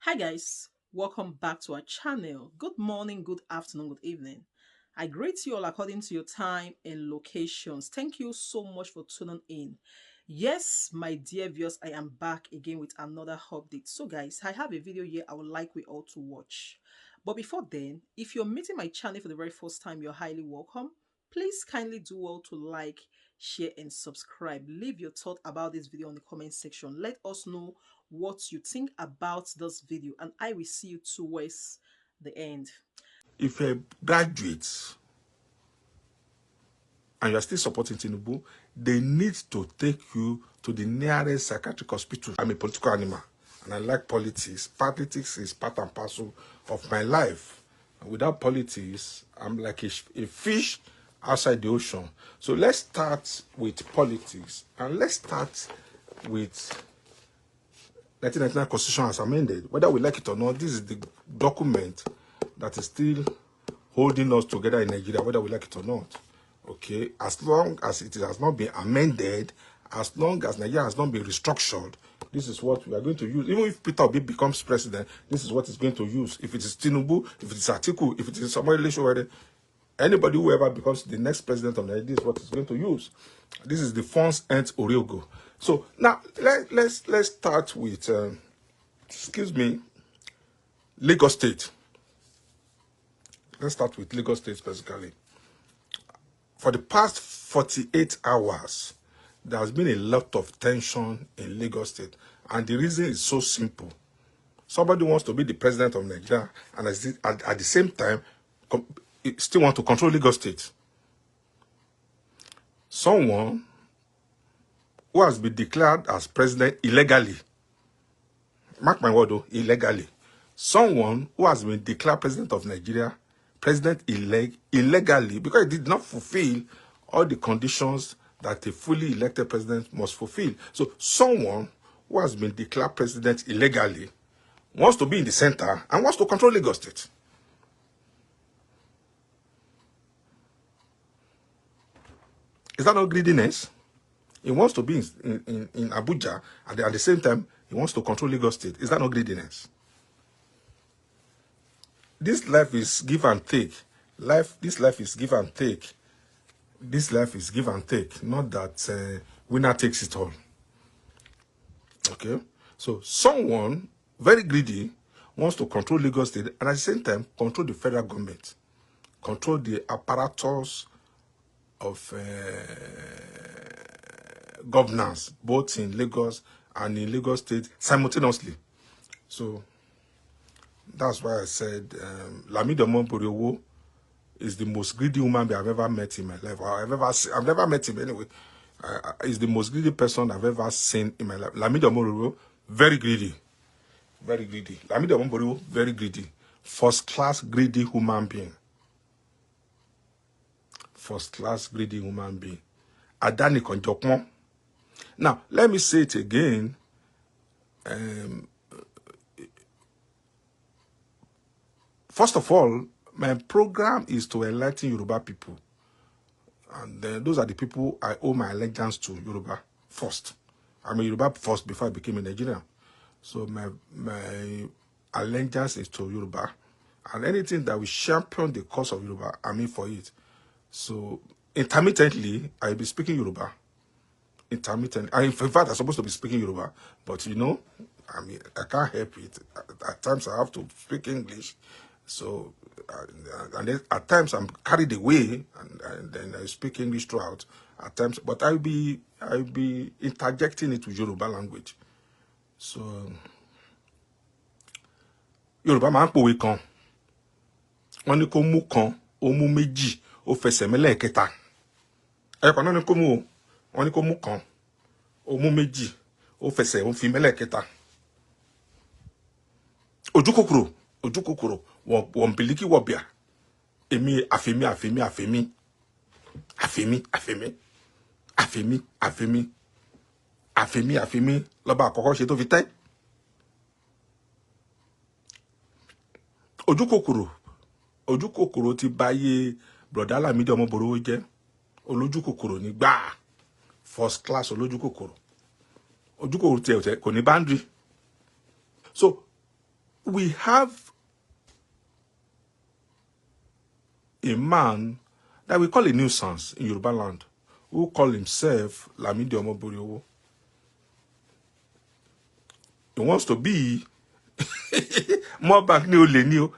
Hi guys, welcome back to our channel. Good morning, good afternoon, good evening. I greet you all according to your time and locations. Thank you so much for tuning in. Yes, my dear viewers, I am back again with another update. So guys, I have a video here I would like we all to watch. But before then, if you're meeting my channel for the very first time, you're highly welcome. Please kindly do well to like, share and subscribe. Leave your thought about this video in the comment section. Let us know what you think about this video, and I will see you towards the end. If you're a graduate and you're still supporting Tinubu, they need to take you to the nearest psychiatric hospital. I'm a political animal and I like politics. Politics is part and parcel of my life. And without politics, I'm like a fish outside the ocean. So let's start with politics and let's start with 1999 Constitution as amended. Whether we like it or not, this is the document that is still holding us together in Nigeria, whether we like it or not. Okay, as long as it has not been amended, as long as Nigeria has not been restructured, this is what we are going to use. Even if Peter Obi becomes president, this is what it's going to use. If it is Tinubu, if it is Atiku, if it is somebody relation, anybody who ever becomes the next president of Nigeria, this is what it's going to use. This is the funds and Oriogo. So now let's start with excuse me, Lagos State. Let's start with Lagos State specifically. For the past 48 hours, there has been a lot of tension in Lagos State. And the reason is so simple. Somebody wants to be the president of Nigeria and at the same time, still want to control Lagos State. Someone who has been declared as president illegally. Mark my word, illegally. Someone who has been declared president of Nigeria, illegally, because he did not fulfill all the conditions that a fully elected president must fulfill. So someone who has been declared president illegally wants to be in the center and wants to control Lagos State. Is that not greediness? He wants to be in Abuja, and at the same time, he wants to control Lagos State. Is that not greediness? This life is give and take. This life is give and take. This life is give and take. Not that winner takes it all. Okay? So someone very greedy wants to control Lagos State and at the same time control the federal government. Control the apparatus of governance, both in Lagos and in Lagos State simultaneously. So that's why I said Lamido Monporiowo is the most greedy woman I've ever met in my life. I've never met him anyway. He's the most greedy person I've ever seen in my life. Lamido Monporiowo, very greedy. Very greedy. Lamido Monporiowo, very greedy. First class greedy human being. First class greedy human being. Adani Konjokmo. Now, let me say it again. First of all, my program is to enlighten Yoruba people. And those are the people I owe my allegiance to, Yoruba first. I'm a Yoruba first before I became a Nigerian. So my allegiance is to Yoruba. And anything that will champion the cause of Yoruba, I'm in for it. So intermittently, I'll be speaking Yoruba. Intermittent. In fact, I'm supposed to be speaking Yoruba. But you know, I mean, I can't help it. At times I have to speak English. So, and then at times I'm carried away, and then I speak English throughout. At times, but I'll be interjecting it with Yoruba language. So, Yoruba máa ń pòwe kan. Wọ́n ní kó mú kan, ó mú méjì, ó fẹsẹ̀ mẹ́lẹ̀ kẹta. Ẹ̀kan náà ní kó mú o. Wọ́n ní kó mú kan, ó mú méjì, ó fẹsẹ̀ ó fi mẹ́lẹ̀ kẹta. Ojú kòkòrò, wọ́n bìlíkì wọ̀bìà. Èmi àfẹ́mí lọ́ba àkọ́kọ́ ṣe tó fi tẹ́. Ojú kòkòrò ti báyé brọ̀dá Lamido Monporiowo jẹ́. Olójú kòkòrò ní gbáà. First class olójú kòkòrò. Ojú kòkòrò tiẹ̀ kò ní boundary. So we have a man that we call a nuisance in Yoruba land, who call himself Lamidi Omoboriowo. He wants to be more bank new Lenio.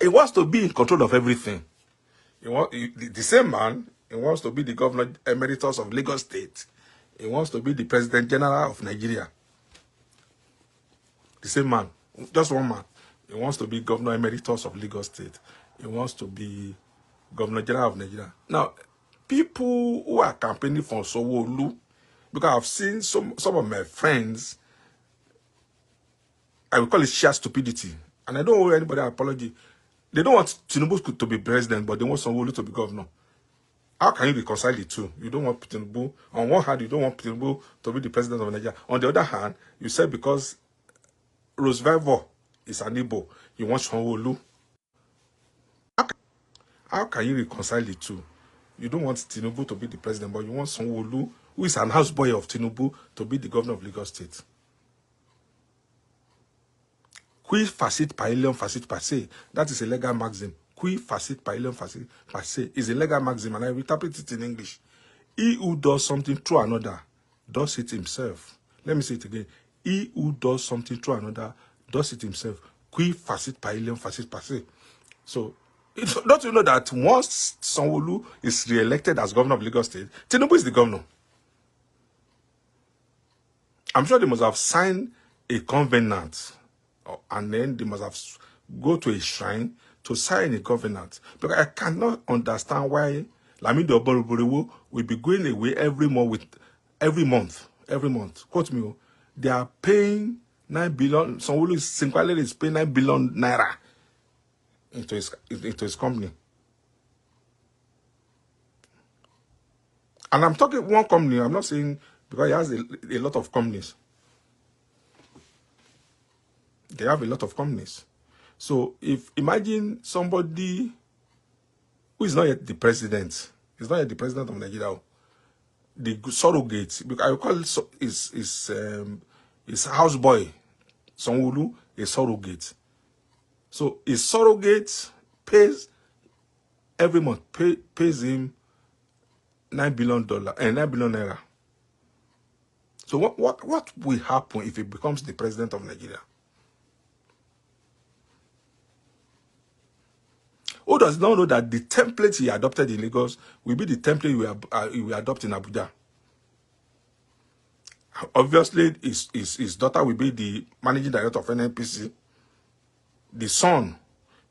He wants to be in control of everything. The same man, he wants to be the governor emeritus of Lagos State. He wants to be the president general of Nigeria. The same man, just one man. He wants to be governor emeritus of Lagos State. He wants to be governor general of Nigeria. Now, people who are campaigning for Sanwo-Olu, because I've seen some of my friends, I will call it sheer stupidity. And I don't owe anybody an apology. They don't want Tinubu to be president, but they want Sanwo-Olu to be governor. How can you reconcile the two? You don't want Tinubu. On one hand, you don't want Tinubu to be the president of Nigeria. On the other hand, you said because Roosevelt is an Igbo, you want Sanwo-Olu. How can you reconcile the two? You don't want Tinubu to be the president, but you want Sanwo-Olu, who is an houseboy of Tinubu, to be the governor of Lagos State. Qui facit paelium facit passe. That is a legal maxim. Qui facit paelium facit passe is a legal maxim, and I will interpret it in English. He who does something through another does it himself. Let me say it again. He who does something through another does it himself. Qui facit paelium facit passe. So, don't you know that once Sanwo-Olu is re-elected as governor of Lagos State, Tinubu is the governor? I'm sure they must have signed a covenant, and then they must have go to a shrine to sign a covenant. Because I cannot understand why Lamidi Omoboriowo will be going away every month. Quote me, they are paying 9 billion. Sanwo-Olu is paying 9 billion naira into his company. And I'm talking one company. I'm not saying because he has a lot of companies. They have a lot of companies. So if imagine somebody who is not yet the president, is not yet the president of Nigeria, the surrogate, because I will call it his houseboy, Sanwo-Olu, a surrogate. So his surrogate pays every month, pays him $9 billion and $9 billion naira. So what will happen if he becomes the president of Nigeria? Who does not know that the template he adopted in Lagos will be the template he will adopt in Abuja? Obviously, his daughter will be the managing director of NNPC. The son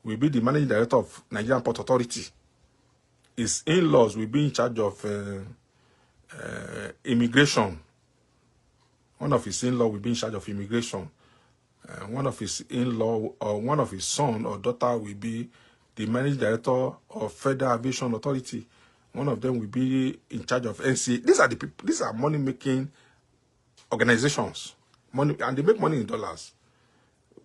will be the managing director of Nigerian Port Authority. His in-laws will be in charge of immigration. One of his in-laws will be in charge of immigration. One of his in-law or one of his son or daughter will be the managing director of Federal Aviation Authority. One of them will be in charge of NCA. These are the people. These are money-making organizations. Money, and they make money in dollars.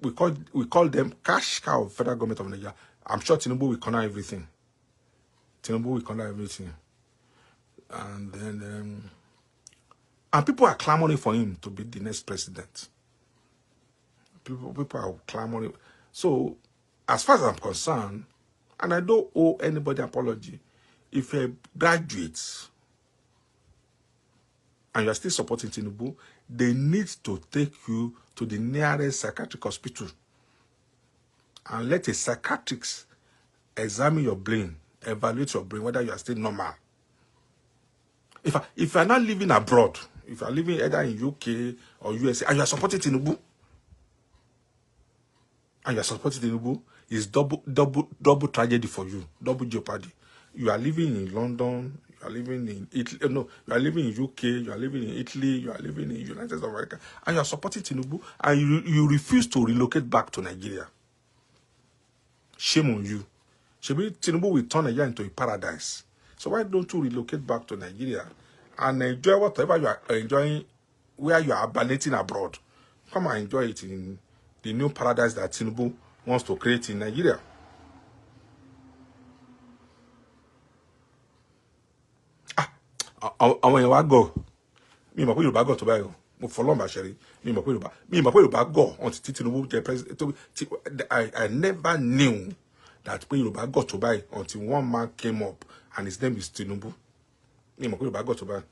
We call them cash cow of federal government of Nigeria. I'm sure Tinubu will corner everything. Tinubu will corner everything. And then and people are clamoring for him to be the next president. People are clamoring. So, as far as I'm concerned, and I don't owe anybody apology, if a graduate and you are still supporting Tinubu, they need to take you to the nearest psychiatric hospital and let a psychiatrist examine your brain, evaluate your brain, whether you are still normal. If you are not living abroad, if you are living either in UK or USA, and you are supporting Tinubu, it's double tragedy for you, double jeopardy. You are living in London, you are living in Italy, no, you are living in UK, you are living in Italy, you are living in United States of America, and you are supporting Tinubu, and you refuse to relocate back to Nigeria. Shame on you. Tinubu will turn Nigeria into a paradise. So why don't you relocate back to Nigeria and enjoy whatever you are enjoying where you are hibernating abroad? Come and enjoy it in the new paradise that Tinubu wants to create in Nigeria. Àwọn èèyàn wá gọ̀. Mi mọ̀ pé Yorùbá gọ̀ tó báyìí o. mo fọlọ́n bá ṣe rí mi mọ̀ pé Yorùbá gọ̀ until tí Tinubu jẹ president I never knew that pé Yorùbá gọ̀ tó báyìí until one man came up and his name is Tinubu. Mi mọ̀ pé Yorùbá gọ̀ tó báyìí.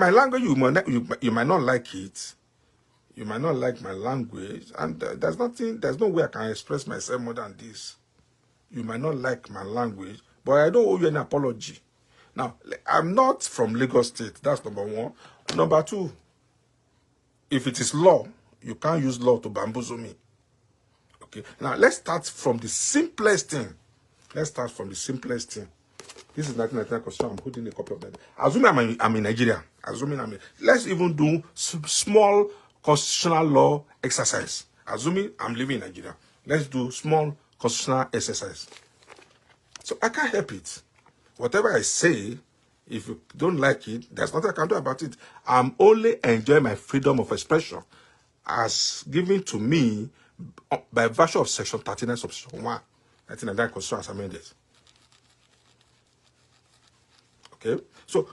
My language, you might not like it. You might not like my language, and there's no way I can express myself more than this. You might not like my language, but I don't owe you any apology. Now, I'm not from Lagos State. That's number one. Number two, if it is law, you can't use law to bamboozle me. Okay. Now, let's start from the simplest thing. Let's start from the simplest thing. This is 1999 constitution. I'm holding a copy of that. Assuming I'm in Nigeria. Let's even do small constitutional law exercise. Assuming I'm living in Nigeria. Let's do small constitutional exercise. So I can't help it. Whatever I say, if you don't like it, there's nothing I can do about it. I'm only enjoying my freedom of expression as given to me by virtue of Section 39, Subsection 1, 1999 Constitution as amended. Okay? So,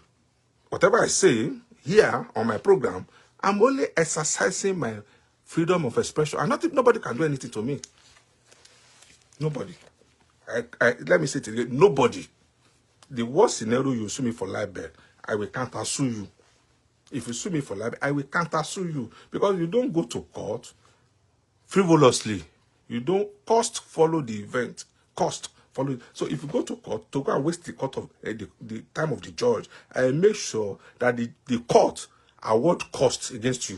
whatever I say here on my program, I'm only exercising my freedom of expression. And nobody can do anything to me. Nobody. Let me say it again. Nobody. The worst scenario, you sue me for libel, I will counter sue you. If you sue me for libel, I will counter sue you. Because you don't go to court frivolously. You don't cost follow the event. Cost follow. So if you go to court to go and waste the court of the time of the judge, I make sure that the court award costs against you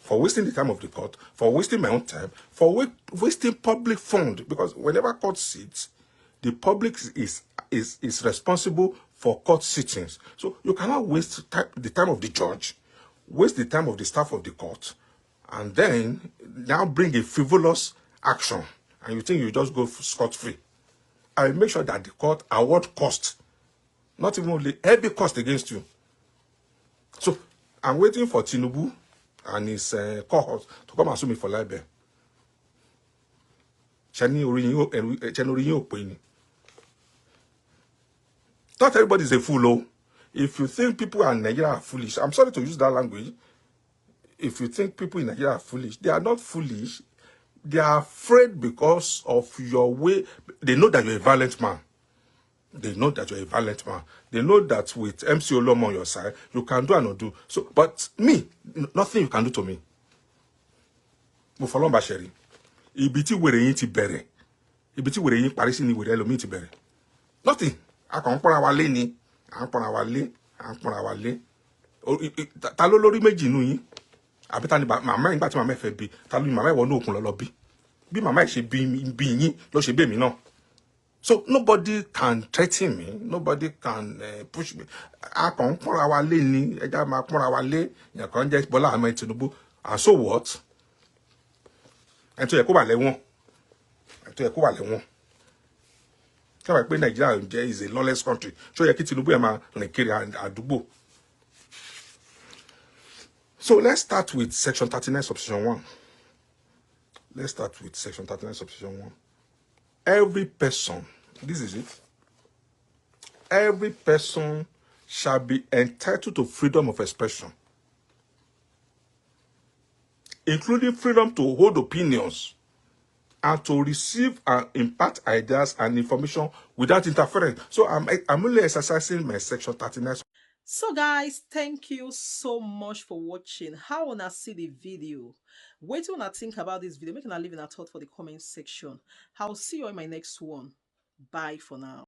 for wasting the time of the court, for wasting my own time, for wasting public fund. Because whenever court sits, the public is responsible for court sittings. So you cannot waste the time of the judge, waste the time of the staff of the court, and then now bring a frivolous action, and you think you just go scot-free. I will make sure that the court award cost, not even only heavy cost against you. So I'm waiting for Tinubu and his cohort to come and sue me for libel. Not everybody is a fool, oh. If you think people in Nigeria are foolish, I'm sorry to use that language. If you think people in Nigeria are foolish, they are not foolish. They are afraid because of your way. They know that you're a violent man. They know that you're a violent man. They know that with MC Olom on your side, you can do and not do. So, but me, nothing you can do to me. Mo fọlọ́n bá ṣe rí. Ibi tí wèrè yín ti bẹ̀rẹ̀. Ibi tí wèrè yín parí sí ni wèrè ẹlòmíì ti bẹ̀rẹ̀. Nothing. A kàn ń pọ́nra wa lé ni. À ń pọ́nra wa lé. À ń pọ́nra wa lé. Ta ló lórí méjì nínú yín? Àbí ta ni màmá ìgbà tí màmá ẹ̀ fẹ́ bí? Ta ló ní màmá ìwọ ní òkun lọ bí? Bí màmá ẹ̀ ṣe bí yín ló ṣe bí èmi náà. So nobody can threaten me. Nobody can push me. A kàn ń pọ́nra wa lé ni. Ẹja máa pọ́nra wa lé. Ìyàn kan jẹ́ Bọ́lá Ahmed Tinubu. And so what? Ẹni tó yẹ kó wà lẹ́wọ̀n. Ẹni tó yẹ kó wà lẹ́wọ̀n. Káwá pé Nigeria jẹ́ is a lawless country. Ṣó yẹ kí Tinubu ẹ̀ máa rìn kiri àdúgbò. So let's start with Section 39, Subsection 1. Let's start with Section 39, Subsection 1. Every person, this is it. Every person shall be entitled to freedom of expression, including freedom to hold opinions and to receive and impart ideas and information without interference. So I'm only exercising my Section 39. So guys, thank you so much for watching. How wanna see the video? Wait till I think about this video. Make a leave in a thought for the comment section. I'll see you in my next one. Bye for now.